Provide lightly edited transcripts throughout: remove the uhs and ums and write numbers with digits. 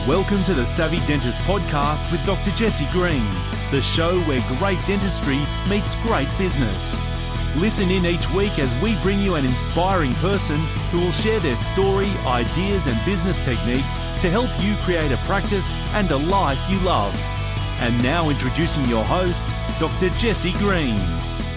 Welcome to the Savvy Dentist Podcast with Dr. Jesse Green, the show where great dentistry meets great business. Listen in each week as we bring you an inspiring person who will share their story, ideas, and business techniques to help you create a practice and a life you love. And now introducing your host, Dr. Jesse Green.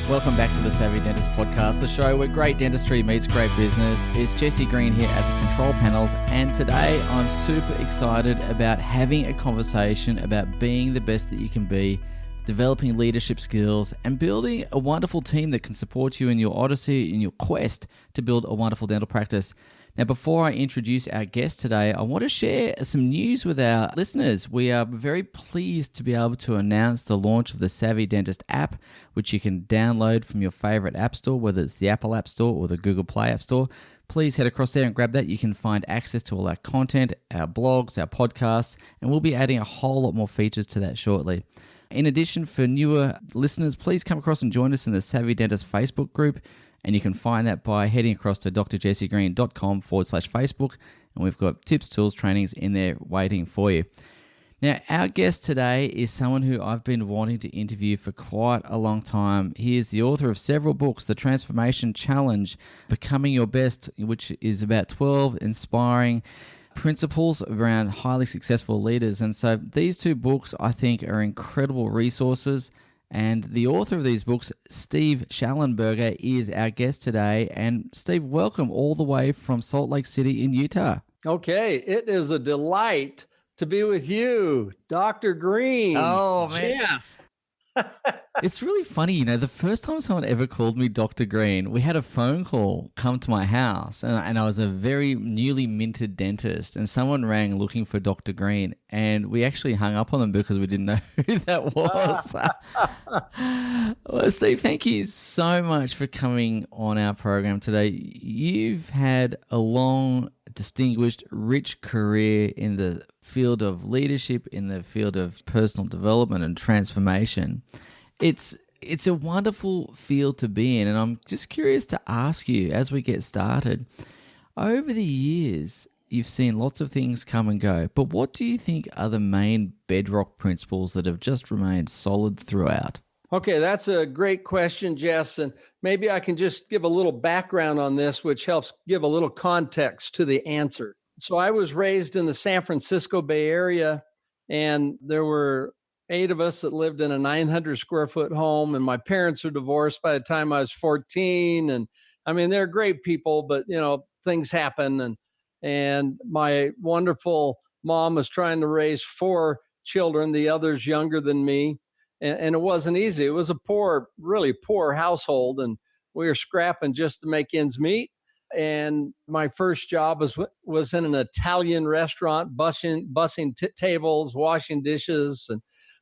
Welcome back to the Savvy Dentist Podcast, the show where great dentistry meets great business. It's Jesse Green here at the control panels, and today I'm super excited about having a conversation about being the best that you can be, developing leadership skills, and building a wonderful team that can support you in your odyssey, in your quest to build a wonderful dental practice. Now, before I introduce our guest today, I want to share some news with our listeners. We are very pleased to be able to announce the launch of the Savvy Dentist app, which you can download from your favorite app store, whether it's the Apple App Store or the Google Play App Store. Please head across there and grab that. You can find access to all our content, our blogs, our podcasts, and we'll be adding a whole lot more features to that shortly. In addition, for newer listeners, please come across and join us in the Savvy Dentist Facebook group. And you can find that by heading across to drjessegreen.com/Facebook. And we've got tips, tools, trainings in there waiting for you. Now, our guest today is someone who I've been wanting to interview for quite a long time. He is the author of several books, The Transformation Challenge, Becoming Your Best, which is about 12 inspiring principles around highly successful leaders. And so these two books, I think, are incredible resources. And the author of these books, Steve Shallenberger, is our guest today. And Steve, welcome all the way from Salt Lake City in Utah. Okay, it is a delight to be with you, Dr. Green. Oh, man. Yes. It's really funny, the first time someone ever called me Dr. Green, we had a phone call come to my house, and I was a very newly minted dentist, and someone rang looking for Dr. Green, and we actually hung up on them because we didn't know who that was. Well, Steve, thank you so much for coming on our program today. You've had a long, distinguished, rich career in the field of leadership, in the field of personal development and transformation. It's a wonderful field to be in, and I'm just curious to ask you as we get started, over the years, you've seen lots of things come and go, but what do you think are the main bedrock principles that have just remained solid throughout? Okay, that's a great question, Jess, and maybe I can just give a little background on this, which helps give a little context to the answer. So I was raised in the San Francisco Bay Area, and there were 8 of us that lived in a 900 square foot home, and my parents were divorced by the time I was 14. And I mean, they're great people, but things happen. And my wonderful mom was trying to raise 4 children, the others younger than me. And it wasn't easy. It was a really poor household, and we were scrapping just to make ends meet. And my first job was in an Italian restaurant, bussing tables, washing dishes. And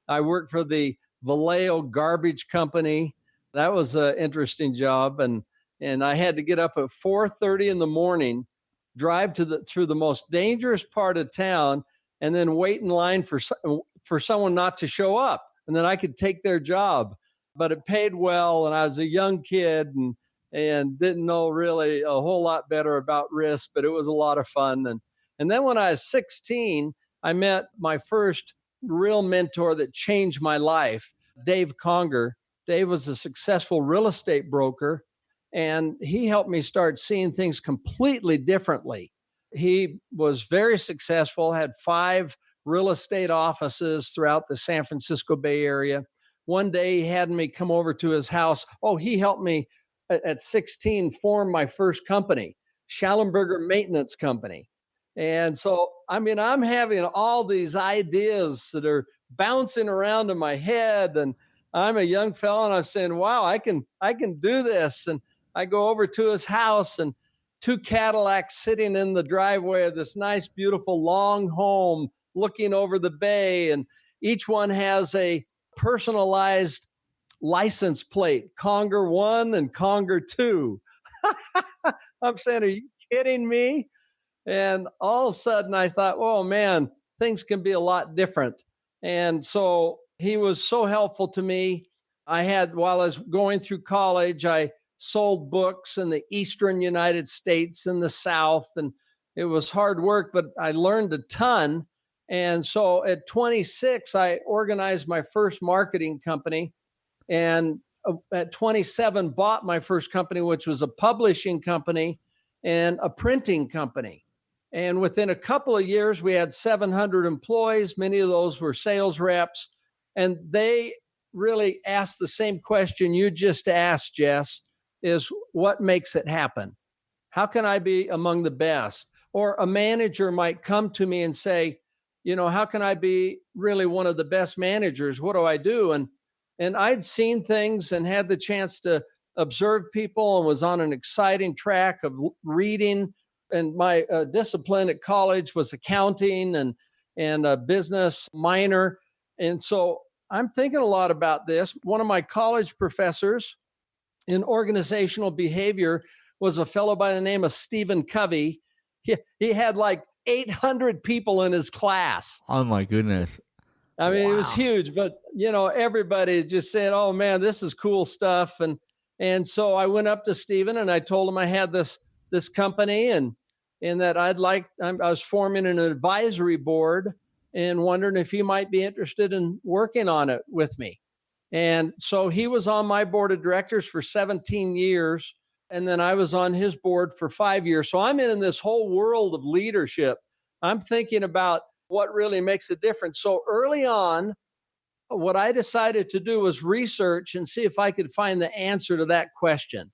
I worked for the Vallejo Garbage Company. That was an interesting job. And I had to get up at 4:30 in the morning, drive through the most dangerous part of town, and then wait in line for someone not to show up. And then I could take their job. But it paid well, and I was a young kid and didn't know really a whole lot better about risk, but it was a lot of fun. And then when I was 16, I met my first real mentor that changed my life, Dave Conger. Dave was a successful real estate broker, and he helped me start seeing things completely differently. He was very successful, had 5 real estate offices throughout the San Francisco Bay Area. One day he had me come over to his house. He helped me at 16 form my first company, Shallenberger Maintenance Company. And so, I'm having all these ideas that are bouncing around in my head, and I'm a young fellow, and I'm saying, wow, I can do this. And I go over to his house, and 2 Cadillacs sitting in the driveway of this nice, beautiful, long home looking over the bay, and each one has a personalized license plate, Conger 1 and Conger 2. I'm saying, are you kidding me? And all of a sudden I thought, oh man, things can be a lot different. And so he was so helpful to me. While I was going through college, I sold books in the Eastern United States and the South, and it was hard work, but I learned a ton. And so at 26, I organized my first marketing company. And at 27, bought my first company, which was a publishing company and a printing company. And within a couple of years, we had 700 employees. Many of those were sales reps. And they really asked the same question you just asked, Jess, is what makes it happen? How can I be among the best? Or a manager might come to me and say, how can I be really one of the best managers? What do I do? And I'd seen things and had the chance to observe people and was on an exciting track of reading. And my discipline at college was accounting and a business minor. And so I'm thinking a lot about this. One of my college professors in organizational behavior was a fellow by the name of Stephen Covey. He had like 800 people in his class. Oh my goodness. I mean, Wow. It was huge, but everybody just said, "Oh man, this is cool stuff." And so I went up to Stephen and I told him I had this company and that I was forming an advisory board and wondering if he might be interested in working on it with me. And so he was on my board of directors for 17 years. And then I was on his board for 5 years. So I'm in this whole world of leadership. I'm thinking about what really makes a difference. So early on, what I decided to do was research and see if I could find the answer to that question.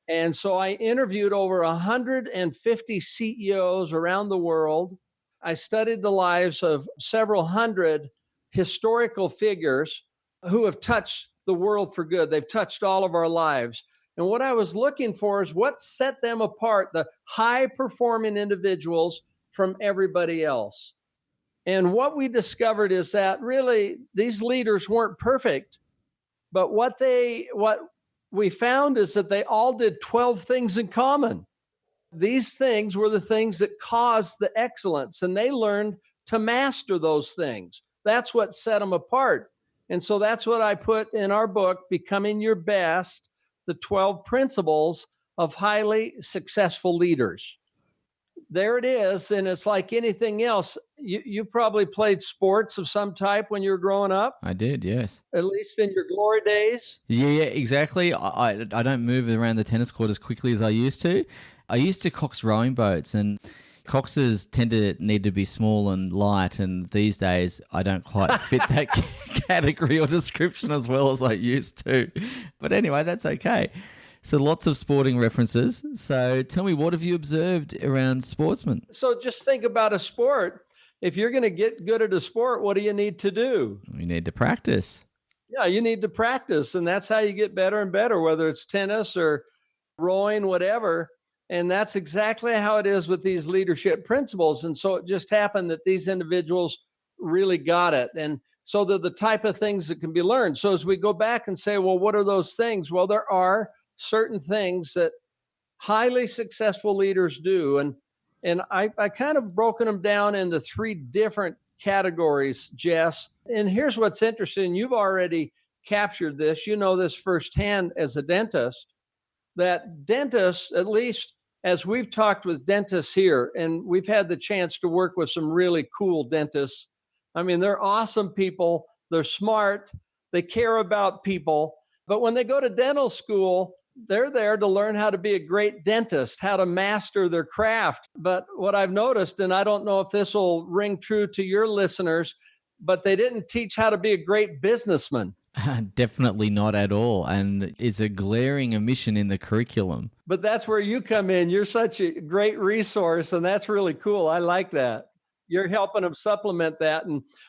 And so I interviewed over 150 CEOs around the world. I studied the lives of several hundred historical figures who have touched the world for good. They've touched all of our lives. And what I was looking for is what set them apart, the high-performing individuals from everybody else. And what we discovered is that really these leaders weren't perfect, but what we found is that they all did 12 things in common. These things were the things that caused the excellence, and they learned to master those things. That's what set them apart. And so that's what I put in our book, Becoming Your Best, the 12 Principles of Highly Successful Leaders. There it is. And it's like anything else. You probably played sports of some type when you were growing up. I did, yes. At least in your glory days. Yeah, exactly. I don't move around the tennis court as quickly as I used to. I used to cox rowing boats, and coxes tend to need to be small and light, and these days I don't quite fit that category or description as well as I used to. But anyway, that's okay. So lots of sporting references. So tell me, what have you observed around sportsmen? So just think about a sport. If you're going to get good at a sport, what do you need to do? You need to practice. Yeah, you need to practice. And that's how you get better and better, whether it's tennis or rowing, whatever. And that's exactly how it is with these leadership principles. And so it just happened that these individuals really got it. And so they're the type of things that can be learned. So as we go back and say, well, what are those things? Well, there are certain things that highly successful leaders do. And I kind of broken them down into 3 different categories, Jess. And here's what's interesting. You've already captured this. You know this firsthand as a dentist, that dentists, at least as we've talked with dentists here, and we've had the chance to work with some really cool dentists. I mean, they're awesome people. They're smart. They care about people. But when they go to dental school, they're there to learn how to be a great dentist, how to master their craft. But what I've noticed, and I don't know if this will ring true to your listeners, but they didn't teach how to be a great businessman. Definitely not at all. And it's a glaring omission in the curriculum. But that's where you come in. You're such a great resource, and that's really cool. I like that. You're helping them supplement that.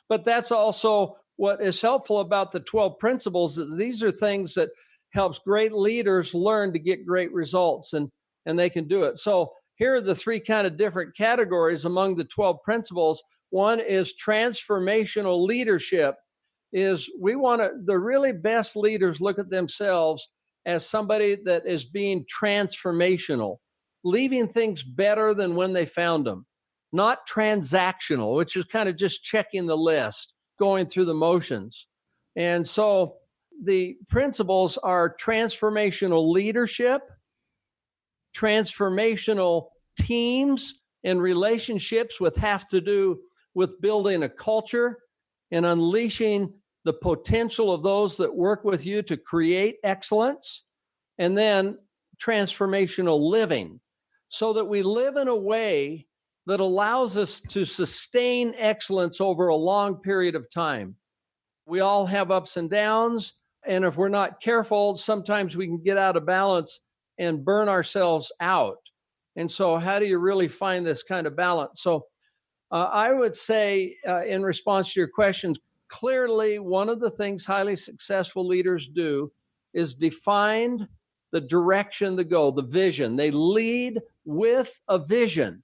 But that's also what is helpful about the 12 principles, is these are things that helps great leaders learn to get great results, and they can do it. So here are the 3 kind of different categories among the 12 principles. One is transformational leadership. Is the really best leaders look at themselves as somebody that is being transformational, leaving things better than when they found them, not transactional, which is kind of just checking the list, going through the motions. And so the principles are transformational leadership, transformational teams and relationships, which have to do with building a culture and unleashing the potential of those that work with you to create excellence, and then transformational living, so that we live in a way that allows us to sustain excellence over a long period of time. We all have ups and downs, and if we're not careful, sometimes we can get out of balance and burn ourselves out. And so how do you really find this kind of balance? So I would say, in response to your questions, clearly one of the things highly successful leaders do is define the direction to go, the vision. They lead with a vision,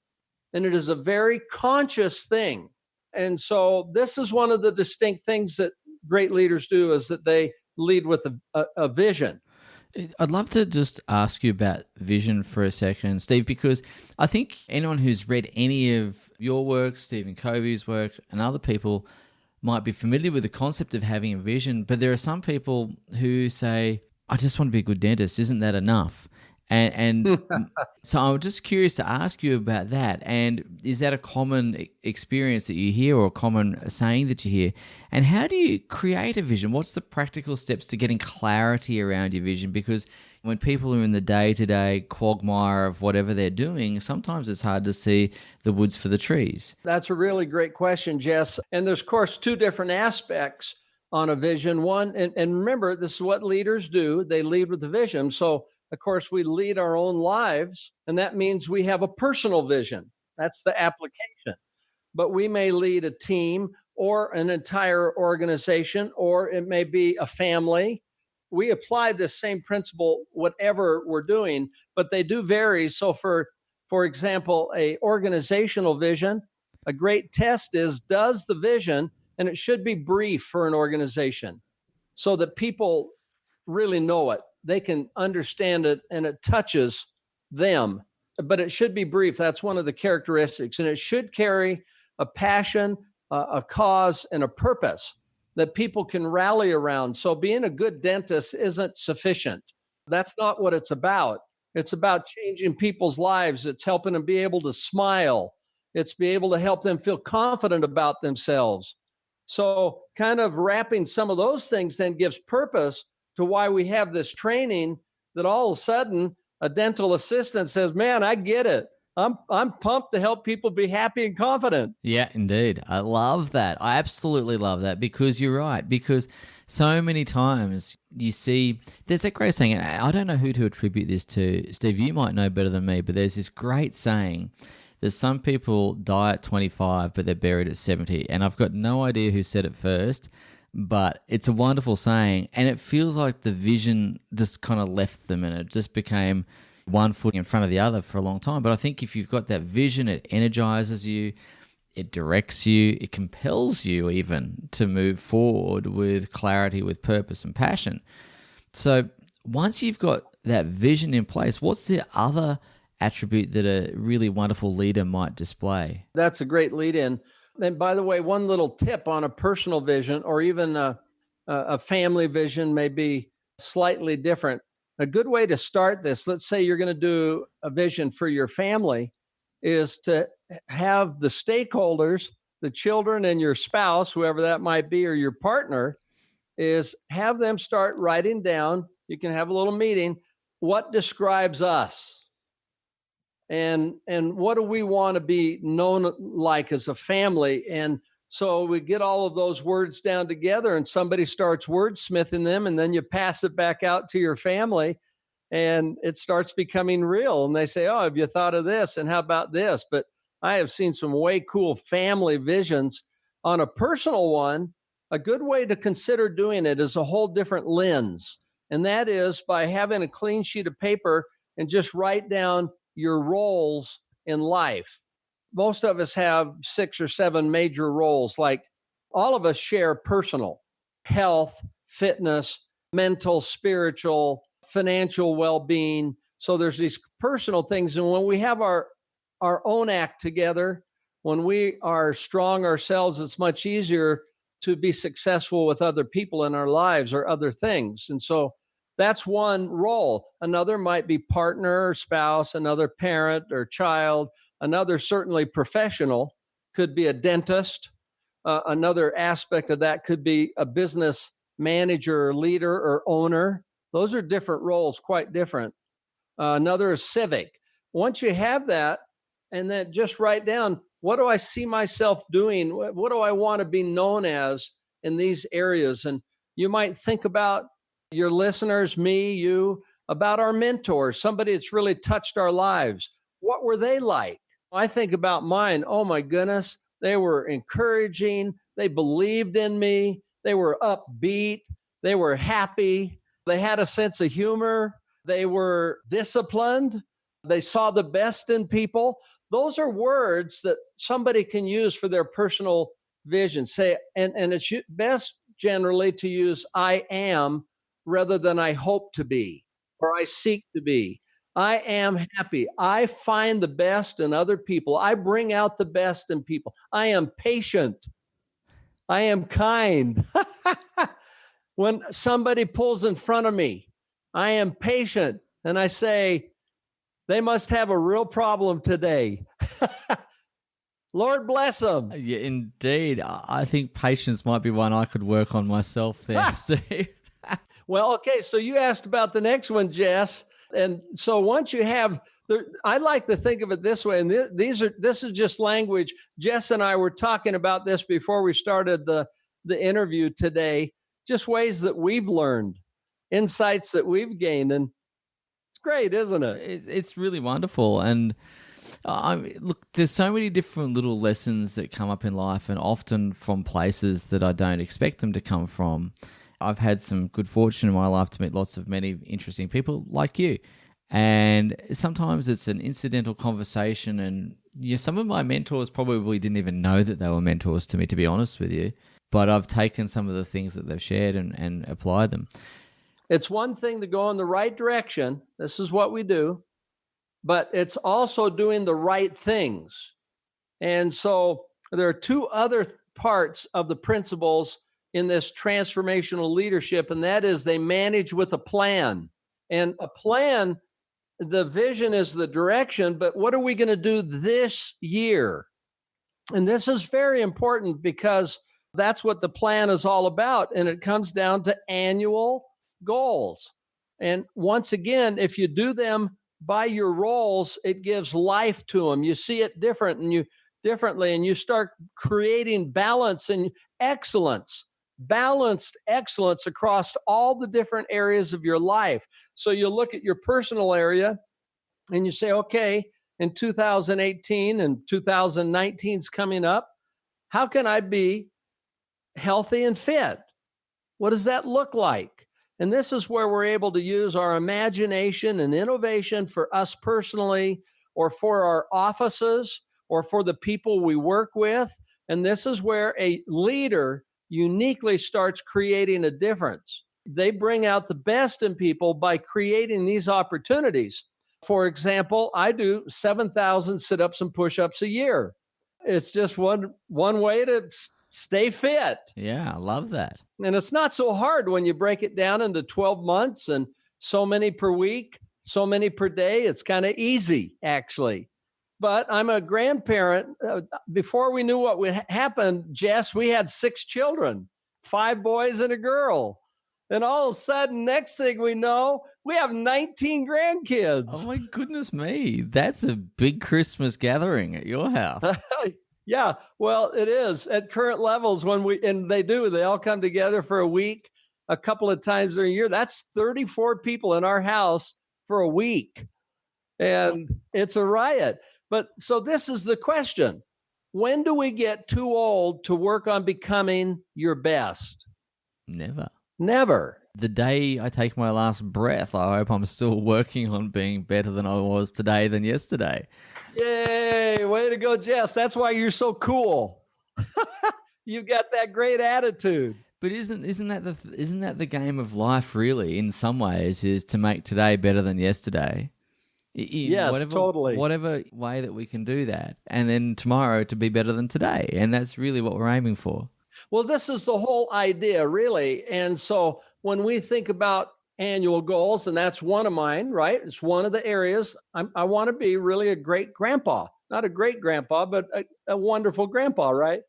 and it is a very conscious thing. And so this is one of the distinct things that great leaders do, is that they lead with a vision. I'd love to just ask you about vision for a second, Steve, because I think anyone who's read any of your work, Stephen Covey's work, and other people might be familiar with the concept of having a vision, but there are some people who say, I just want to be a good dentist. Isn't that enough? And so I'm just curious to ask you about that. And is that a common experience that you hear, or a common saying that you hear? And how do you create a vision? What's the practical steps to getting clarity around your vision? Because when people are in the day-to-day quagmire of whatever they're doing, sometimes it's hard to see the woods for the trees. That's a really great question, Jess. And there's, of course, two different aspects on a vision. One, and remember, this is what leaders do. They lead with the vision. So of course, we lead our own lives, and that means we have a personal vision. That's the application. But we may lead a team or an entire organization, or it may be a family. We apply this same principle, whatever we're doing, but they do vary. So for example, a organizational vision, a great test is, does the vision, and it should be brief for an organization so that people really know it. They can understand it and it touches them, but it should be brief. That's one of the characteristics. And it should carry a passion, a cause, and a purpose that people can rally around. So being a good dentist isn't sufficient. That's not what it's about. It's about changing people's lives. It's helping them be able to smile. It's be able to help them feel confident about themselves. So kind of wrapping some of those things then gives purpose to why we have this training, that all of a sudden a dental assistant says, man, I get it. I'm pumped to help people be happy and confident. Yeah, indeed. I love that. I absolutely love that, because you're right. Because so many times you see, there's that great saying, and I don't know who to attribute this to. Steve, you might know better than me, but there's this great saying that some people die at 25, but they're buried at 70. And I've got no idea who said it first, but it's a wonderful saying, and it feels like the vision just kind of left them, and it just became one foot in front of the other for a long time. But I think if you've got that vision, it energizes you, it directs you, it compels you even to move forward with clarity, with purpose and passion. So once you've got that vision in place, what's the other attribute that a really wonderful leader might display? That's a great lead in. And by the way, one little tip on a personal vision, or even a family vision, may be slightly different. A good way to start this, let's say you're going to do a vision for your family, is to have the stakeholders, the children and your spouse, whoever that might be, or your partner, is have them start writing down. You can have a little meeting. What describes us? And what do we want to be known like as a family? And so we get all of those words down together, and somebody starts wordsmithing them, and then you pass it back out to your family, and it starts becoming real. And they say, oh, have you thought of this? And how about this? But I have seen some way cool family visions. On a personal one, a good way to consider doing it is a whole different lens. And that is by having a clean sheet of paper and just write down your roles in life. Most of us have 6 or 7 major roles. Like, all of us share personal, health, fitness, mental, spiritual, financial well-being. So there's these personal things. And when we have our own act together, when we are strong ourselves, it's much easier to be successful with other people in our lives or other things. And so that's one role. Another might be partner or spouse, another parent or child, another certainly professional. could be a dentist. Another aspect of that could be a business manager or leader or owner. Those are different roles, quite different. Another is civic. Once you have that, and then just write down, what do I see myself doing? What do I want to be known as in these areas? And you might think about your listeners, me, you, about our mentors, somebody that's really touched our lives. What were they like? I think about mine. Oh my goodness. They were encouraging. They believed in me. They were upbeat. They were happy. They had a sense of humor. They were disciplined. They saw the best in people. Those are words that somebody can use for their personal vision. Say, and it's best generally to use I am rather than I hope to be or I seek to be. I am happy. I find the best in other people. I bring out the best in people. I am patient. I am kind. When somebody pulls in front of me, I am patient. And I say, they must have a real problem today. Lord bless them. Yeah, indeed. I think patience might be one I could work on myself there, Steve. Well, okay. So you asked about the next one, Jess. And so once you have, I like to think of it this way, and this is just language. Jess and I were talking about this before we started the interview today, just ways that we've learned, insights that we've gained, and it's great, isn't it? It's really wonderful. And look, there's so many different little lessons that come up in life, and often from places that I don't expect them to come from. I've had some good fortune in my life to meet many interesting people like you. And sometimes it's an incidental conversation. And some of my mentors probably didn't even know that they were mentors to me, to be honest with you. But I've taken some of the things that they've shared and applied them. It's one thing to go in the right direction. This is what we do. But it's also doing the right things. And so there are two other parts of the principles in this transformational leadership, and that is they manage with a plan. And a plan, the vision is the direction, but what are we going to do this year? And this is very important because that's what the plan is all about. And it comes down to annual goals. And once again, if you do them by your roles, it gives life to them. You see it differently, and you start creating balance and excellence. Balanced excellence across all the different areas of your life. So you look at your personal area and you say, okay, in 2018 and 2019 is coming up, how can I be healthy and fit? What does that look like? And this is where we're able to use our imagination and innovation for us personally, or for our offices, or for the people we work with. And this is where a leader uniquely starts creating a difference. They bring out the best in people by creating these opportunities. For example, I do 7,000 sit-ups and push-ups a year. It's just one way to stay fit. Yeah, I love that. And it's not so hard when you break it down into 12 months and so many per week, so many per day. It's kind of easy, actually. But I'm a grandparent. Before we knew what would happen, Jess, we had 6 children, 5 boys and a girl. And all of a sudden, next thing we know, we have 19 grandkids. Oh my goodness me. That's a big Christmas gathering at your house. Yeah, well, it is at current levels they all come together for a week, a couple of times a year. That's 34 people in our house for a week. And it's a riot. But so this is the question. When do we get too old to work on becoming your best? Never. The day I take my last breath, I hope I'm still working on being better than I was today than yesterday. Yay, way to go, Jess. That's why you're so cool. You've got that great attitude. But isn't that the game of life really, in some ways, is to make today better than yesterday? Yes, totally. Whatever way that we can do that. And then tomorrow to be better than today. And that's really what we're aiming for. Well, this is the whole idea, really. And so when we think about annual goals, and that's one of mine, right? It's one of the areas. I want to be really a great grandpa. not a great grandpa, but a wonderful grandpa, right?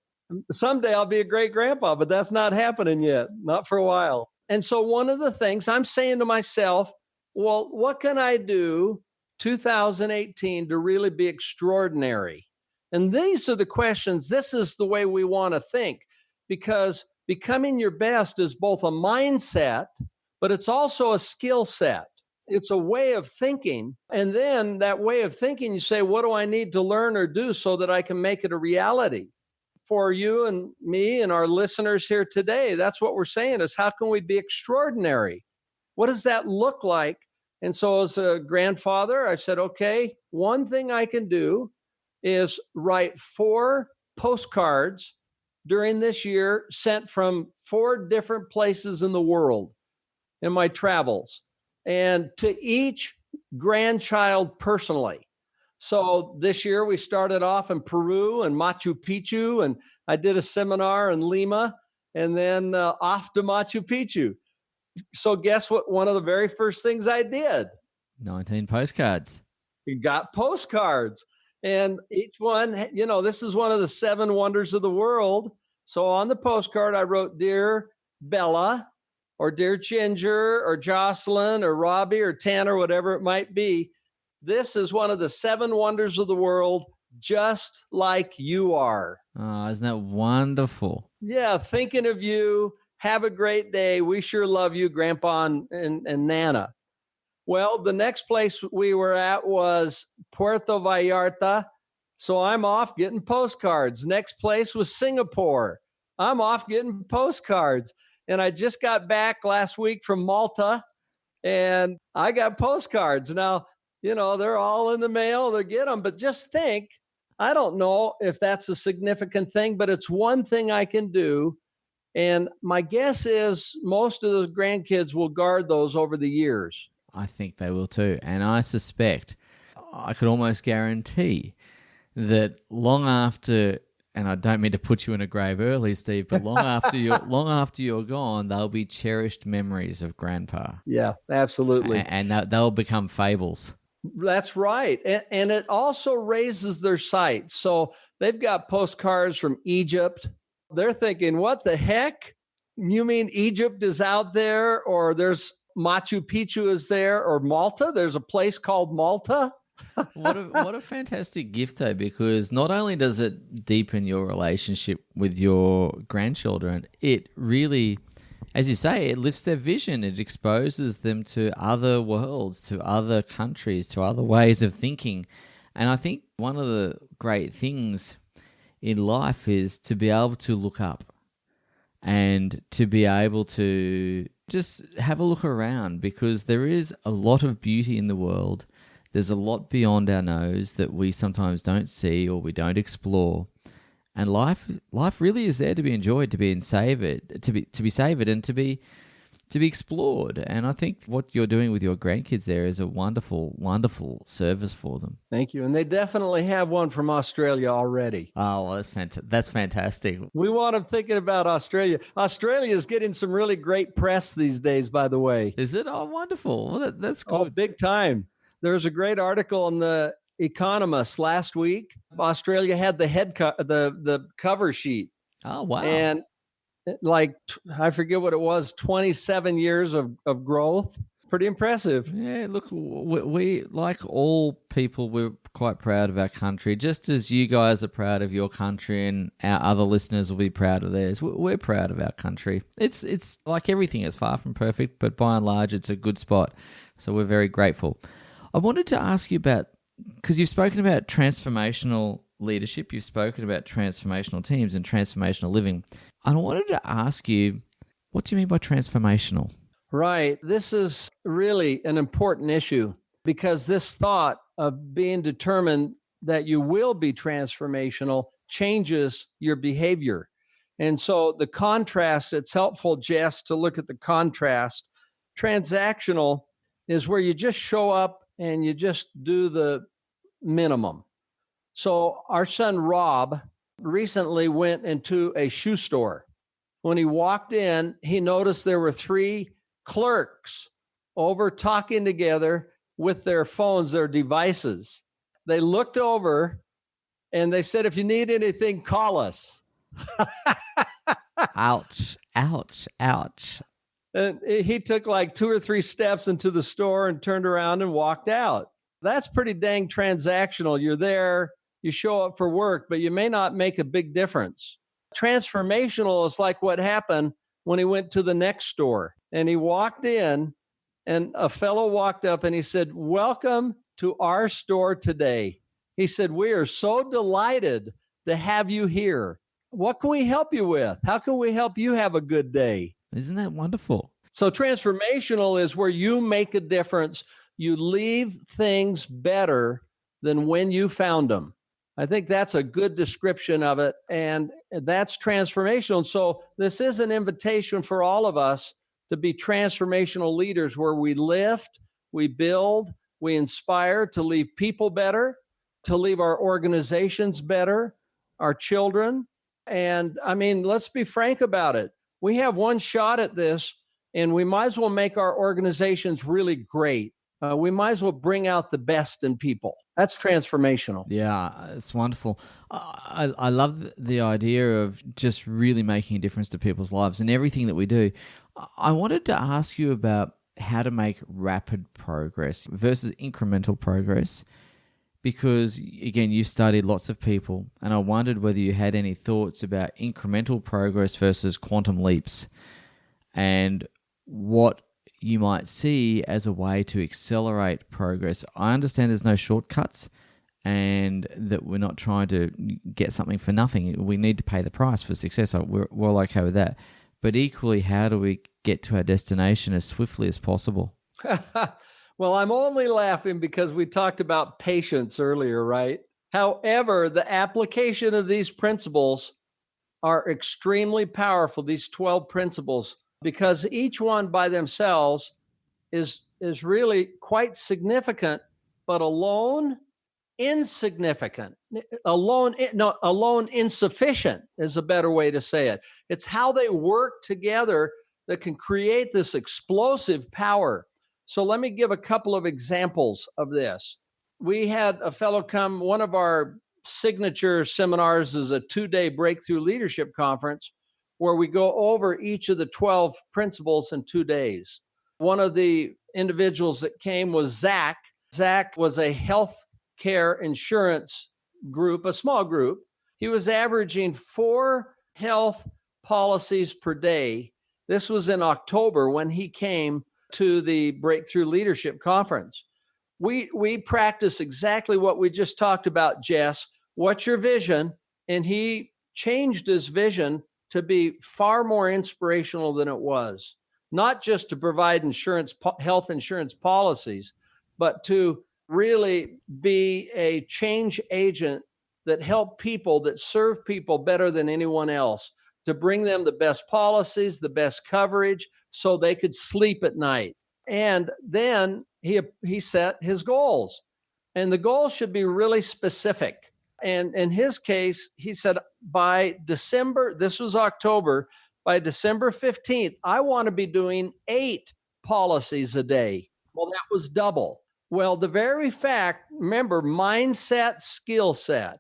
Someday I'll be a great grandpa, but that's not happening yet, not for a while. And so one of the things I'm saying to myself, well, what can I do 2018 to really be extraordinary? And these are the questions. This is the way we want to think, because becoming your best is both a mindset, but it's also a skill set. It's a way of thinking. And then that way of thinking, you say, what do I need to learn or do so that I can make it a reality? For you and me and our listeners here today, that's what we're saying is, how can we be extraordinary? What does that look like? And so as a grandfather, I said, okay, one thing I can do is write 4 postcards during this year sent from 4 different places in the world in my travels, and to each grandchild personally. So this year we started off in Peru and Machu Picchu, and I did a seminar in Lima, and then off to Machu Picchu. So guess what? One of the very first things I did? 19 postcards. You got postcards. And each one, this is one of the 7 wonders of the world. So on the postcard, I wrote, Dear Bella, or Dear Ginger, or Jocelyn, or Robbie, or Tanner, whatever it might be. This is one of the 7 wonders of the world, just like you are. Oh, isn't that wonderful? Yeah, thinking of you. Have a great day. We sure love you, Grandpa and Nana. Well, the next place we were at was Puerto Vallarta. So I'm off getting postcards. Next place was Singapore. I'm off getting postcards. And I just got back last week from Malta, and I got postcards. Now, they're all in the mail. They get them. But just think, I don't know if that's a significant thing, but it's one thing I can do. And my guess is most of those grandkids will guard those over the years. I think they will too. And I suspect, I could almost guarantee that long after, and I don't mean to put you in a grave early, Steve, but long after you're gone, they'll be cherished memories of Grandpa. Yeah, absolutely. And they'll become fables. That's right. And it also raises their sight. So they've got postcards from Egypt. They're thinking, what the heck? You mean Egypt is out there, or there's Machu Picchu is there, or Malta? There's a place called Malta. What a fantastic gift, though, because not only does it deepen your relationship with your grandchildren, it really, as you say, it lifts their vision. It exposes them to other worlds, to other countries, to other ways of thinking. And I think one of the great things in life is to be able to look up and to be able to just have a look around, because there is a lot of beauty in the world. There's a lot beyond our nose that we sometimes don't see or we don't explore. And life really is there to be enjoyed, to be savored, to be savored, and to be explored. And I think what you're doing with your grandkids there is a wonderful, wonderful service for them. Thank you. And they definitely have one from Australia already. Oh, well, that's fantastic. We want them thinking about Australia. Australia is getting some really great press these days, by the way. Is it? Oh, wonderful. Well, that's good. Oh, big time. There's a great article in the Economist last week. Australia had the cover sheet. Oh, wow. And I forget what it was, 27 years of growth. Pretty impressive. Yeah, look, we like all people, we're quite proud of our country, just as you guys are proud of your country and our other listeners will be proud of theirs. We're proud of our country. It's like everything, it's far from perfect, but by and large, it's a good spot. So we're very grateful. I wanted to ask you about, because you've spoken about transformational leadership, you've spoken about transformational teams and transformational living. And I wanted to ask you, what do you mean by transformational? Right. This is really an important issue, because this thought of being determined that you will be transformational changes your behavior. And so the contrast, it's helpful, Jess, to look at the contrast. Transactional is where you just show up and you just do the minimum. So our son, Rob, recently went into a shoe store. When he walked in, he noticed there were 3 clerks over talking together with their phones, their devices. They looked over And they said, if you need anything, call us. Ouch, ouch, ouch. And he took like 2 or 3 steps into the store and turned around and walked out. That's pretty dang transactional. You're there, you show up for work, but you may not make a big difference. Transformational is like what happened when he went to the next store and he walked in and a fellow walked up and he said, "Welcome to our store today." He said, "We are so delighted to have you here. What can we help you with? How can we help you have a good day?" Isn't that wonderful? So transformational is where you make a difference. You leave things better than when you found them. I think that's a good description of it. And that's transformational. And so this is an invitation for all of us to be transformational leaders where we lift, we build, we inspire to leave people better, to leave our organizations better, our children. And I mean, let's be frank about it. We have one shot at this, and we might as well make our organizations really great. We might as well bring out the best in people. That's transformational. Yeah, it's wonderful. I love the idea of just really making a difference to people's lives and everything that we do. I wanted to ask you about how to make rapid progress versus incremental progress. Because, again, you studied lots of people, and I wondered whether you had any thoughts about incremental progress versus quantum leaps and what you might see as a way to accelerate progress. I understand there's no shortcuts and that we're not trying to get something for nothing. We need to pay the price for success. We're all okay with that. But equally, how do we get to our destination as swiftly as possible? Well, I'm only laughing because we talked about patience earlier, right? However, the application of these principles are extremely powerful, these 12 principles, because each one by themselves is really quite significant, but alone insignificant. Alone insufficient is a better way to say it. It's how they work together that can create this explosive power. So let me give a couple of examples of this. We had a fellow come, one of our signature seminars is a 2-day breakthrough leadership conference where we go over each of the 12 principles in 2 days. One of the individuals that came was Zach. Zach was a health care insurance group, a small group. He was averaging 4 health policies per day. This was in October when he came to the Breakthrough Leadership Conference. We practice exactly what we just talked about, Jess. What's your vision? And he changed his vision to be far more inspirational than it was. Not just to provide health insurance policies, but to really be a change agent that help people, that serve people better than anyone else, to bring them the best policies, the best coverage, so they could sleep at night. And then he set his goals. And the goals should be really specific. And in his case, he said, by December, this was October, by December 15th, I want to be doing 8 policies a day. Well, that was double. Well, the very fact, remember, mindset, skill set.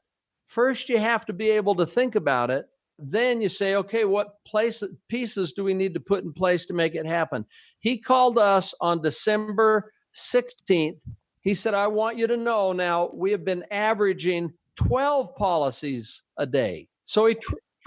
First, you have to be able to think about it. Then you say, okay, what pieces do we need to put in place to make it happen? He called us on December 16th. He said, I want you to know now we have been averaging 12 policies a day. So he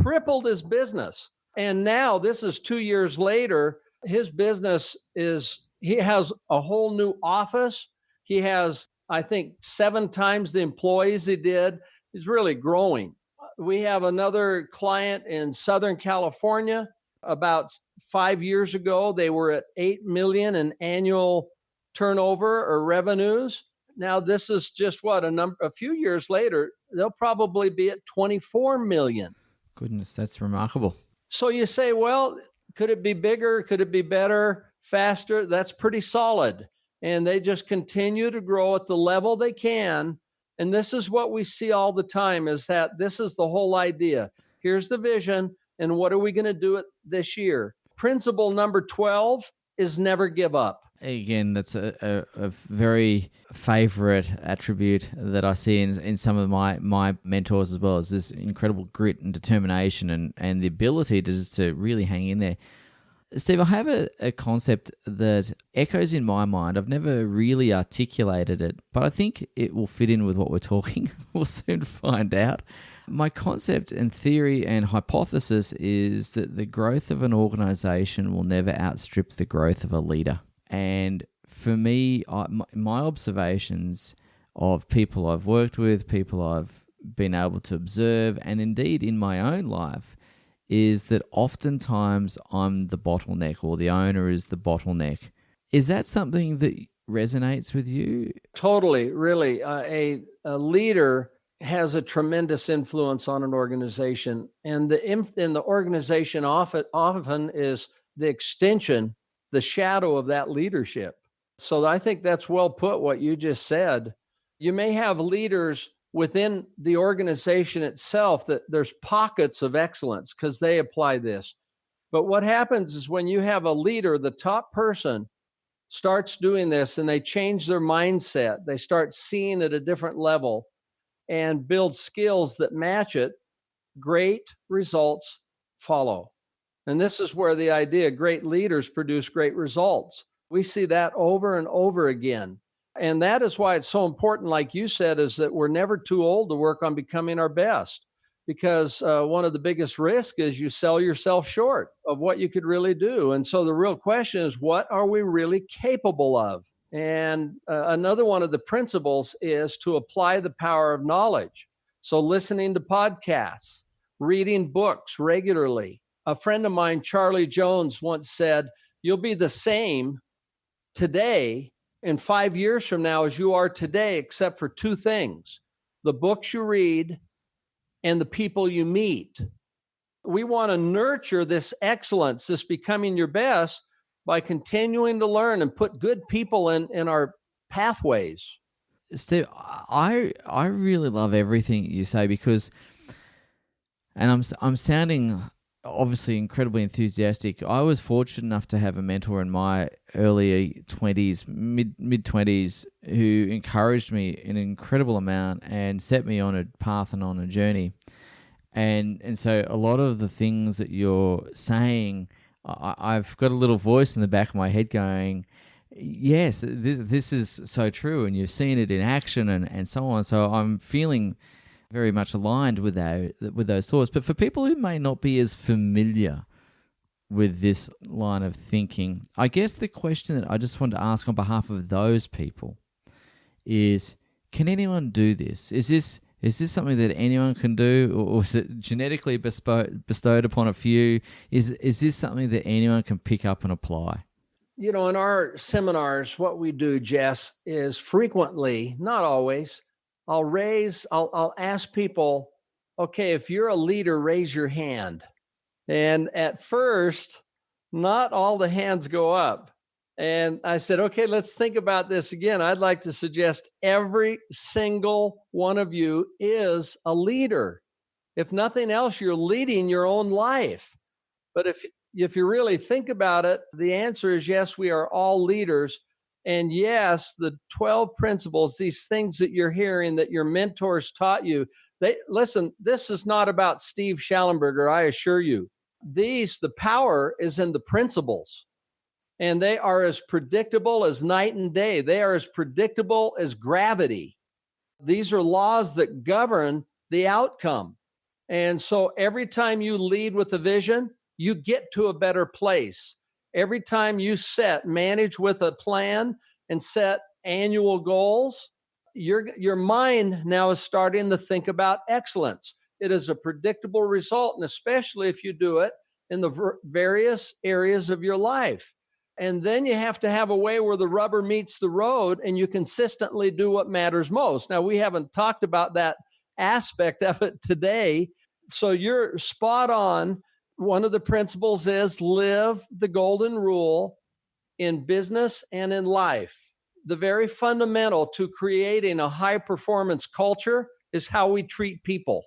tripled his business. And now this is 2 years later, his business he has a whole new office. He has, I think, 7 times the employees he did. He's really growing. We have another client in Southern California. About 5 years ago, they were at 8 million in annual turnover or revenues. Now this is just a few years later, they'll probably be at 24 million. Goodness, that's remarkable. So you say, well, could it be bigger? Could it be better, faster? That's pretty solid. And they just continue to grow at the level they can. And this is what we see all the time, is that this is the whole idea. Here's the vision, and what are we going to do this year? Principle number 12 is never give up. Again, that's a very favorite attribute that I see in some of my mentors as well, as this incredible grit and determination and the ability to really hang in there. Steve, I have a concept that echoes in my mind. I've never really articulated it, but I think it will fit in with what we're talking. We'll soon find out. My concept and theory and hypothesis is that the growth of an organization will never outstrip the growth of a leader. And for me, my observations of people I've worked with, people I've been able to observe, and indeed in my own life, is that oftentimes I'm the bottleneck, or the owner is the bottleneck. Is that something that resonates with you? Totally, really. A leader has a tremendous influence on an organization, and the organization often is the extension, the shadow of that leadership. So I think that's well put, what you just said. You may have leaders within the organization itself that there's pockets of excellence because they apply this. But what happens is when you have a leader, the top person starts doing this and they change their mindset, they start seeing at a different level and build skills that match it, great results follow. And this is where the idea great leaders produce great results. We see that over and over again. And that is why it's so important, like you said, is that we're never too old to work on becoming our best. Because one of the biggest risks is you sell yourself short of what you could really do. And so the real question is, what are we really capable of? And another one of the principles is to apply the power of knowledge. So listening to podcasts, reading books regularly. A friend of mine, Charlie Jones, once said, you'll be the same today in 5 years from now as you are today, except for two things: the books you read and the people you meet. We want to nurture this excellence, this becoming your best, by continuing to learn and put good people in our pathways. Steve, I really love everything you say, because, and I'm sounding obviously incredibly enthusiastic. I was fortunate enough to have a mentor in my early 20s, mid-20s, who encouraged me an incredible amount and set me on a path and on a journey. And so a lot of the things that you're saying, I've got a little voice in the back of my head going, yes, this is so true, and you've seen it in action and so on. So I'm feeling very much aligned with those thoughts. But for people who may not be as familiar with this line of thinking, I guess the question that I just want to ask on behalf of those people is, can anyone do this? Is this something that anyone can do, or is it genetically bestowed upon a few? Is this something that anyone can pick up and apply? You know, in our seminars, what we do, Jess, is frequently, not always, I'll ask people, okay, if you're a leader, raise your hand. And at first, not all the hands go up. And I said, okay, let's think about this again. I'd like to suggest every single one of you is a leader. If nothing else, you're leading your own life. But if you really think about it, the answer is yes, we are all leaders. And yes, the 12 principles, these things that you're hearing that your mentors taught you, listen, this is not about Steve Shallenberger, I assure you. The power is in the principles. And they are as predictable as night and day. They are as predictable as gravity. These are laws that govern the outcome. And so every time you lead with a vision, you get to a better place. Every time you manage with a plan and set annual goals, your mind now is starting to think about excellence. It is a predictable result, and especially if you do it in the various areas of your life. And then you have to have a way where the rubber meets the road and you consistently do what matters most. Now, we haven't talked about that aspect of it today, so you're spot on. One of the principles is live the golden rule in business and in life. The very fundamental to creating a high performance culture is how we treat people.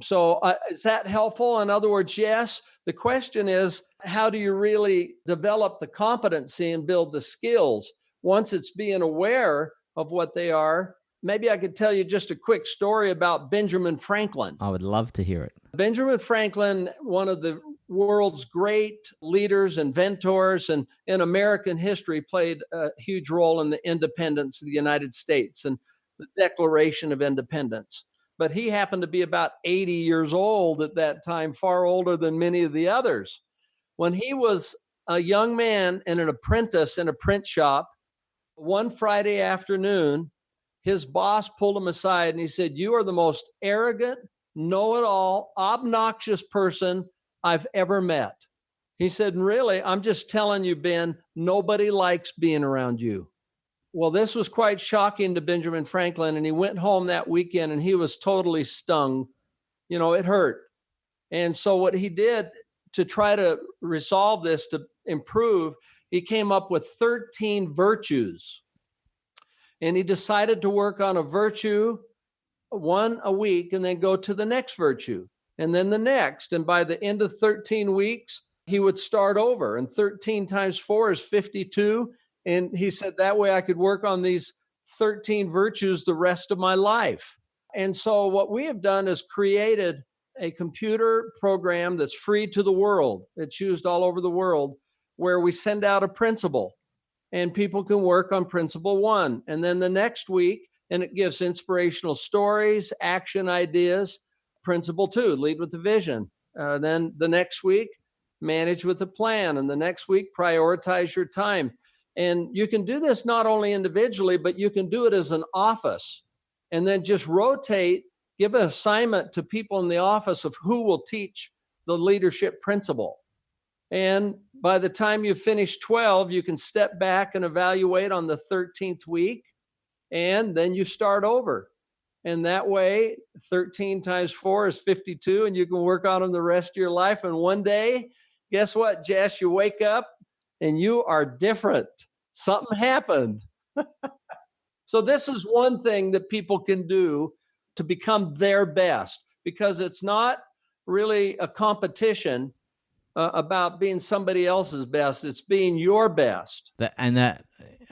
So is that helpful? In other words, yes. The question is, how do you really develop the competency and build the skills? Once it's being aware of what they are, maybe I could tell you just a quick story about Benjamin Franklin. I would love to hear it. Benjamin Franklin, one of the world's great leaders, inventors, and in American history, played a huge role in the independence of the United States and the Declaration of Independence. But he happened to be about 80 years old at that time, far older than many of the others. When he was a young man and an apprentice in a print shop, one Friday afternoon, his boss pulled him aside and he said, "You are the most arrogant, know-it-all, obnoxious person I've ever met." He said, "Really, I'm just telling you, Ben, nobody likes being around you." Well, this was quite shocking to Benjamin Franklin, and he went home that weekend and he was totally stung. It hurt. And so what he did to try to resolve this, to improve, he came up with 13 virtues. And he decided to work on a virtue, one a week, and then go to the next virtue, and then the next. And by the end of 13 weeks, he would start over. And 13 times 4 is 52. And he said, that way I could work on these 13 virtues the rest of my life. And so what we have done is created a computer program that's free to the world. It's used all over the world, where we send out a principle and people can work on principle 1. And then the next week, and it gives inspirational stories, action ideas. Principle 2, lead with the vision. Then the next week, manage with a plan. And the next week, prioritize your time. And you can do this not only individually, but you can do it as an office. And then just rotate, give an assignment to people in the office of who will teach the leadership principle. And by the time you finish 12, you can step back and evaluate on the 13th week, and then you start over. And that way, 13 times 4 is 52, and you can work on them the rest of your life. And one day, guess what, Jess? You wake up and you are different. Something happened. So this is one thing that people can do to become their best, because it's not really a competition about being somebody else's best. It's being your best. That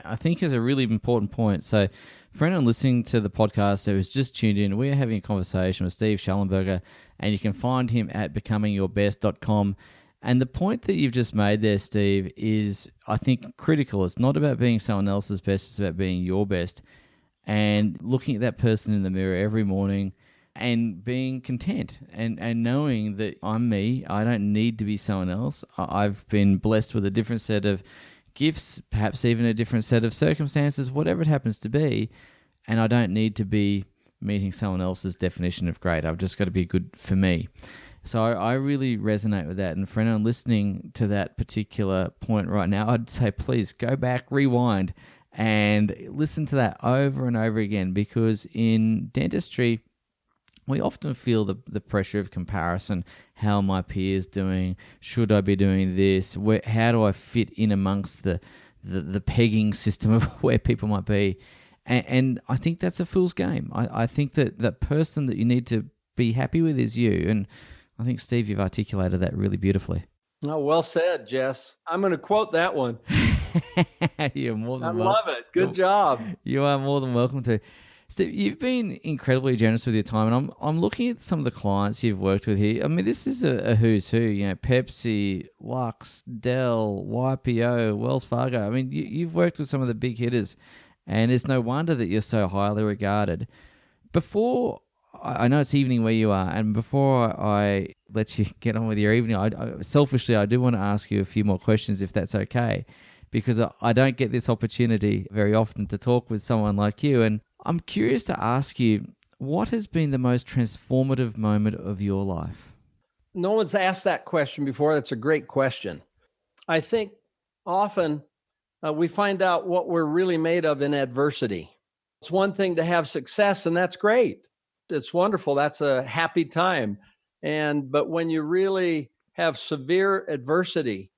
I think is a really important point. So for anyone listening to the podcast who has just tuned in, we are having a conversation with Steve Shallenberger, and you can find him at becomingyourbest.com. And the point that you've just made there, Steve, is, I think, critical. It's not about being someone else's best, it's about being your best. And looking at that person in the mirror every morning and being content and knowing that I'm me. I don't need to be someone else. I've been blessed with a different set of gifts, perhaps even a different set of circumstances, whatever it happens to be. And I don't need to be meeting someone else's definition of great. I've just got to be good for me. So I really resonate with that. And for anyone listening to that particular point right now, I'd say please go back, rewind, and listen to that over and over again, because in dentistry, we often feel the pressure of comparison. How are my peers doing? Should I be doing this? How do I fit in amongst the pegging system of where people might be? And I think that's a fool's game. I think that the person that you need to be happy with is you. And I think, Steve, you've articulated that really beautifully. Oh, well said, Jess. I'm going to quote that one. You're more than welcome. I love it. Good job. You are more than welcome to. Steve, you've been incredibly generous with your time, and I'm looking at some of the clients you've worked with here. I mean, this is a who's who. You know, Pepsi, Lux, Dell, YPO, Wells Fargo. I mean, you've worked with some of the big hitters, and it's no wonder that you're so highly regarded. Before, I know it's evening where you are, and before I let you get on with your evening, I do want to ask you a few more questions, if that's okay, because I don't get this opportunity very often to talk with someone like you. And I'm curious to ask you, what has been the most transformative moment of your life? No one's asked that question before. That's a great question. I think often we find out what we're really made of in adversity. It's one thing to have success, and that's great. It's wonderful. That's a happy time. But when you really have severe adversity,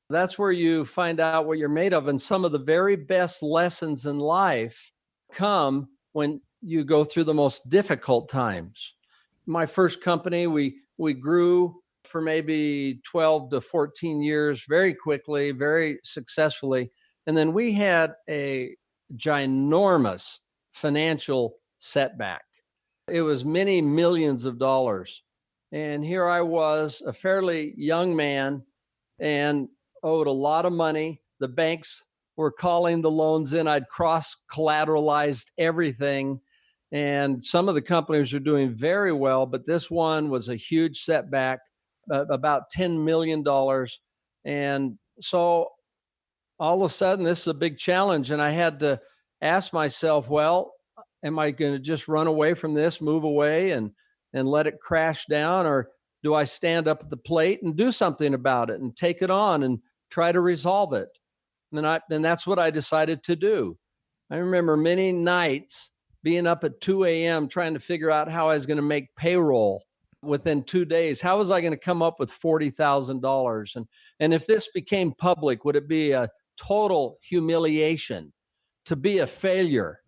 that's where you find out what you're made of. And some of the very best lessons in life come when you go through the most difficult times. my first company, we grew for maybe 12 to 14 years very quickly, very successfully. And then we had a ginormous financial setback. It was many millions of dollars. And here I was, a fairly young man, and owed a lot of money. The banks were calling the loans in. I'd cross-collateralized everything. And some of the companies were doing very well, but this one was a huge setback, about $10 million. And so all of a sudden, this is a big challenge. And I had to ask myself, well, am I going to just run away from this, move away and let it crash down? Or do I stand up at the plate and do something about it and take it on and try to resolve it? And that's what I decided to do. I remember many nights being up at 2 a.m. trying to figure out how I was going to make payroll within 2 days. How was I going to come up with $40,000? And if this became public, would it be a total humiliation to be a failure?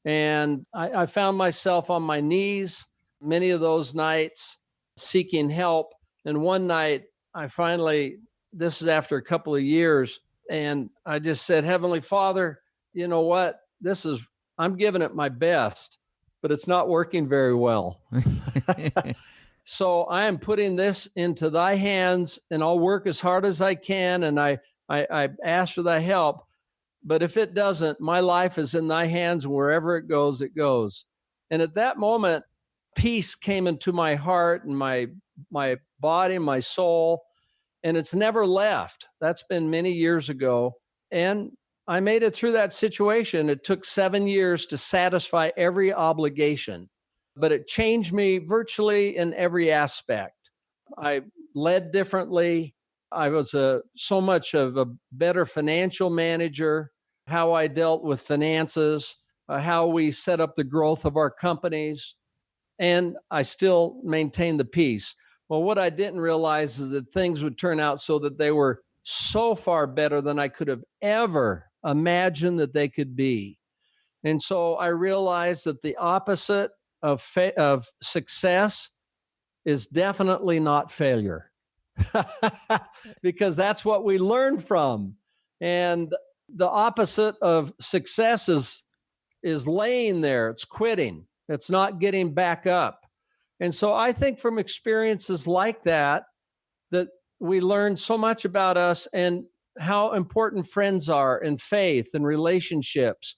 And I found myself on my knees many of those nights seeking help. And one night this is after a couple of years, and I just said, Heavenly Father, you know what? I'm giving it my best, but it's not working very well. So I am putting this into thy hands, and I'll work as hard as I can. And I ask for thy help. But if it doesn't, my life is in thy hands. Wherever it goes, it goes. And at that moment, peace came into my heart and my body, my soul, and it's never left. That's been many years ago. And I made it through that situation. It took 7 years to satisfy every obligation, but it changed me virtually in every aspect. I led differently. I was so much of a better financial manager, how I dealt with finances, how we set up the growth of our companies, and I still maintained the peace. Well, what I didn't realize is that things would turn out so that they were so far better than I could have ever imagined that they could be. And so I realized that the opposite of success is definitely not failure. Because that's what we learn from. And the opposite of success is laying there. It's quitting. It's not getting back up. And so I think from experiences like that we learn so much about us and how important friends are and faith and relationships,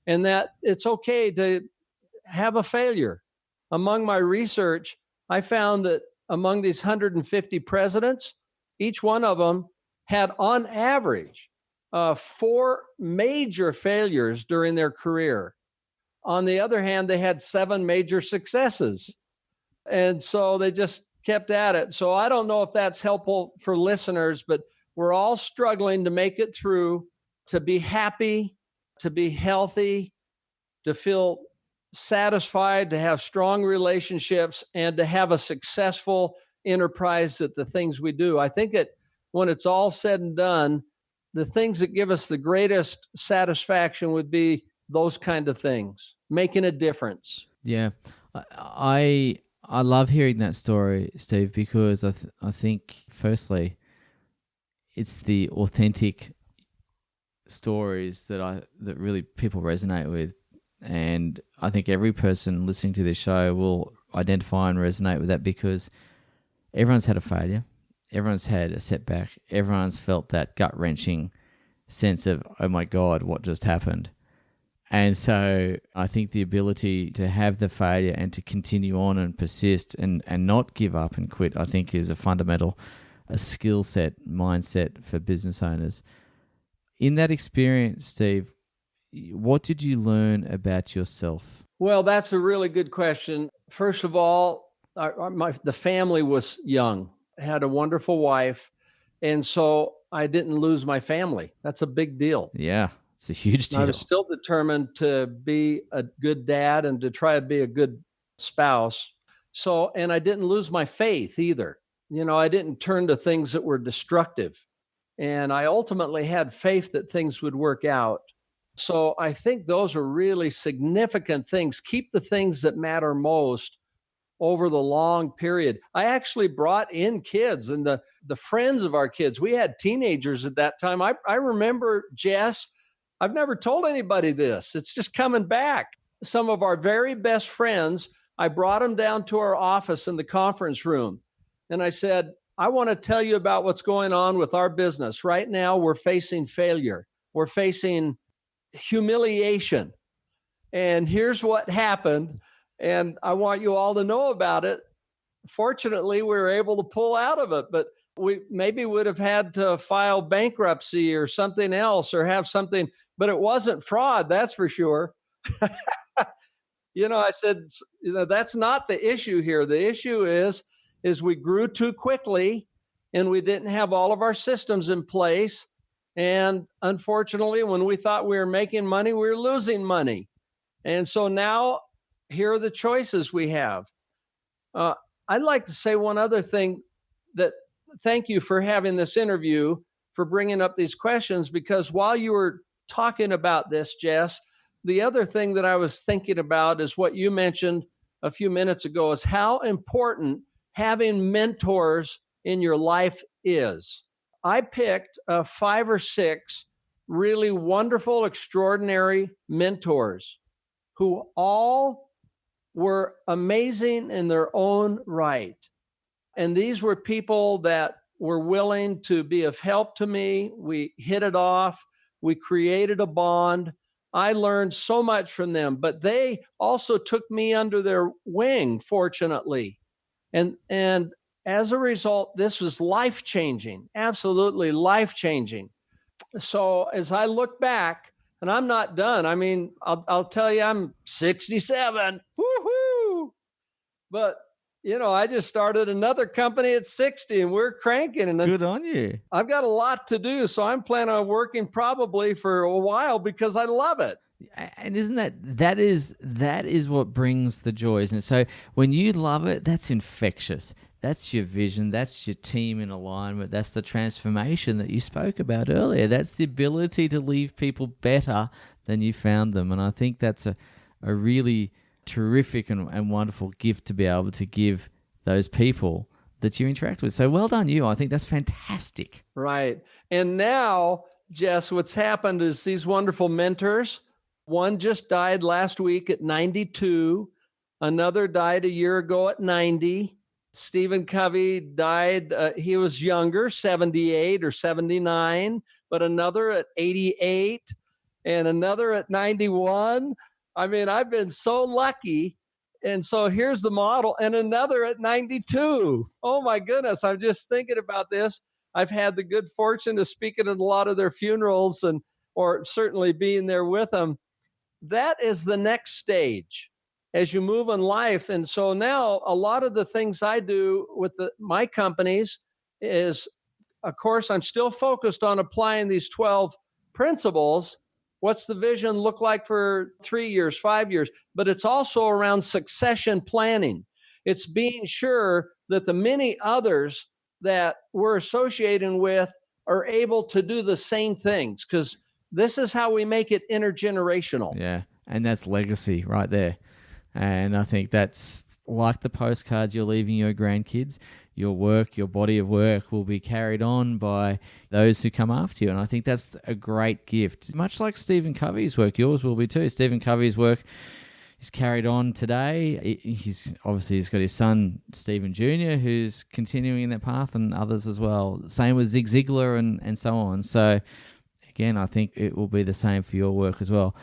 and that it's okay to have a failure. Among my research, I found that among these 150 presidents, each one of them had on average 4 major failures during their career. On the other hand, they had 7 major successes. And so they just kept at it. So I don't know if that's helpful for listeners, but we're all struggling to make it through, to be happy, to be healthy, to feel satisfied, to have strong relationships, and to have a successful enterprise at the things we do. I think when it's all said and done, the things that give us the greatest satisfaction would be those kind of things, making a difference. Yeah. I love hearing that story, Steve, because I think, firstly, it's the authentic stories that really people resonate with. And I think every person listening to this show will identify and resonate with that, because everyone's had a failure. Everyone's had a setback. Everyone's felt that gut-wrenching sense of, oh my God, what just happened? And so I think the ability to have the failure and to continue on and persist and not give up and quit, I think is a fundamental skill set, mindset for business owners. In that experience, Steve, what did you learn about yourself? Well, that's a really good question. First of all, the family was young. I had a wonderful wife, and so I didn't lose my family. That's a big deal. Yeah, it's a huge deal. I was still determined to be a good dad and to try to be a good spouse. And I didn't lose my faith either. I didn't turn to things that were destructive. And I ultimately had faith that things would work out. So I think those are really significant things. Keep the things that matter most over the long period. I actually brought in kids and the friends of our kids. We had teenagers at that time. I remember, Jess, I've never told anybody this. It's just coming back. Some of our very best friends, I brought them down to our office in the conference room. And I said, I want to tell you about what's going on with our business. Right now, we're facing failure. We're facing humiliation. And here's what happened. And I want you all to know about it. Fortunately, we were able to pull out of it, but we maybe would have had to file bankruptcy or something else or have something, but it wasn't fraud, that's for sure. I said, that's not the issue here. The issue is we grew too quickly and we didn't have all of our systems in place. And unfortunately, when we thought we were making money, we were losing money. And so now here are the choices we have. I'd like to say one other thing, that thank you for having this interview, for bringing up these questions, because while you were talking about this, Jess, the other thing that I was thinking about is what you mentioned a few minutes ago, is how important having mentors in your life is. I picked 5 or 6 really wonderful, extraordinary mentors who all were amazing in their own right. And these were people that were willing to be of help to me. We hit it off. We created a bond. I learned so much from them, but they also took me under their wing, fortunately. And as a result, this was life-changing, absolutely life-changing. So as I look back, and I'm not done. I mean, I'll tell you, I'm 67. Woohoo! But, I just started another company at 60 and we're cranking. And good on you. I've got a lot to do. So I'm planning on working probably for a while because I love it. And isn't that is what brings the joy, isn't it? So when you love it, that's infectious. That's your vision. That's your team in alignment. That's the transformation that you spoke about earlier. That's the ability to leave people better than you found them. And I think that's a really terrific and wonderful gift to be able to give those people that you interact with. So well done you. I think that's fantastic. Right. And now, Jess, what's happened is these wonderful mentors, one just died last week at 92. Another died a year ago at 90. Stephen Covey died, he was younger, 78 or 79, but another at 88 and another at 91. I mean, I've been so lucky. And so here's the model, and another at 92. Oh my goodness, I'm just thinking about this. I've had the good fortune to speak at a lot of their funerals or certainly being there with them. That is the next stage as you move in life. And so now a lot of the things I do with my companies is, of course, I'm still focused on applying these 12 principles. What's the vision look like for 3 years, 5 years? But it's also around succession planning. It's being sure that the many others that we're associating with are able to do the same things, because this is how we make it intergenerational. Yeah, and that's legacy right there. And I think that's like the postcards you're leaving your grandkids. Your work, your body of work will be carried on by those who come after you. And I think that's a great gift. Much like Stephen Covey's work, yours will be too. Stephen Covey's work is carried on today. He's got his son, Stephen Jr., who's continuing in that path, and others as well. Same with Zig Ziglar and so on. So again, I think it will be the same for your work as well.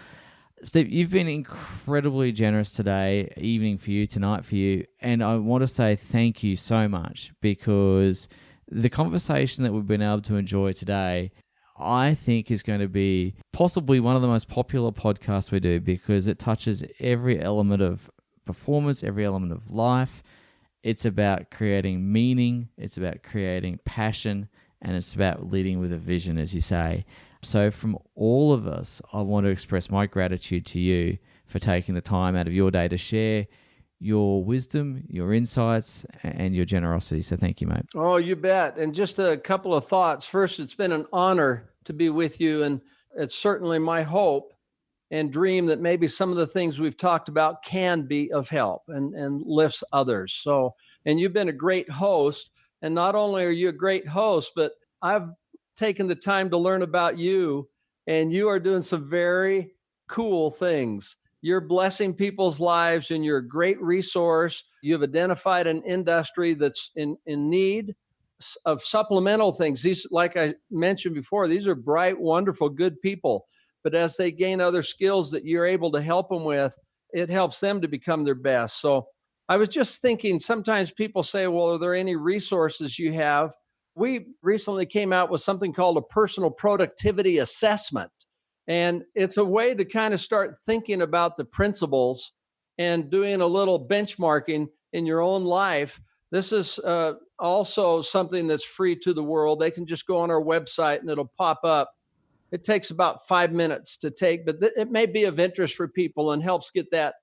Steve, you've been incredibly generous today, evening for you, tonight for you, and I want to say thank you so much, because the conversation that we've been able to enjoy today, I think is going to be possibly one of the most popular podcasts we do, because it touches every element of performance, every element of life. It's about creating meaning, it's about creating passion, and it's about leading with a vision, as you say. So from all of us, I want to express my gratitude to you for taking the time out of your day to share your wisdom, your insights, and your generosity. So thank you, mate. Oh, you bet. And just a couple of thoughts. First, it's been an honor to be with you, and it's certainly my hope and dream that maybe some of the things we've talked about can be of help and lifts others. So, and you've been a great host. And not only are you a great host, but I've taken the time to learn about you, and you are doing some very cool things. You're blessing people's lives, and you're a great resource. You've identified an industry that's in need of supplemental things. These, like I mentioned before, these are bright, wonderful, good people. But as they gain other skills that you're able to help them with, it helps them to become their best. So I was just thinking, sometimes people say, well, are there any resources you have? We recently came out with something called a personal productivity assessment. And it's a way to kind of start thinking about the principles and doing a little benchmarking in your own life. This is also something that's free to the world. They can just go on our website and it'll pop up. It takes about 5 minutes to take, but it may be of interest for people and helps get that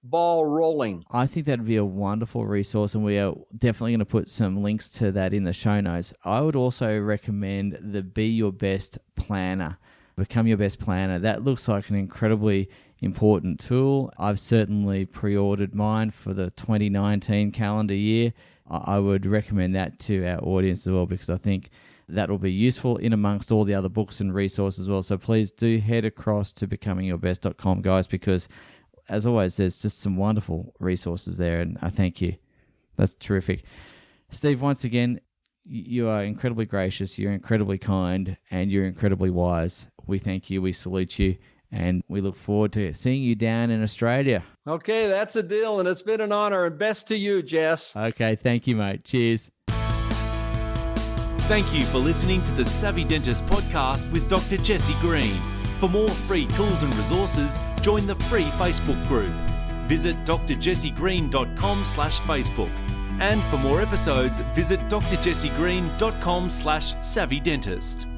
ball rolling. I think that'd be a wonderful resource, and we are definitely going to put some links to that in the show notes. I would also recommend the Be Your Best Planner. Become Your Best Planner. That looks like an incredibly important tool. I've certainly pre-ordered mine for the 2019 calendar year. I would recommend that to our audience as well, because I think that will be useful in amongst all the other books and resources as well. So please do head across to becomingyourbest.com, guys, because as always, there's just some wonderful resources there, and I thank you. That's terrific. Steve, once again, you are incredibly gracious, you're incredibly kind, and you're incredibly wise. We thank you, we salute you, and we look forward to seeing you down in Australia. Okay, that's a deal, and it's been an honor, and best to you, Jess. Okay, thank you, mate. Cheers. Thank you for listening to the Savvy Dentist podcast with Dr. Jesse Green. For more free tools and resources, join the free Facebook group. Visit drjessegreen.com/Facebook. And for more episodes, visit drjessegreen.com/savvydentist.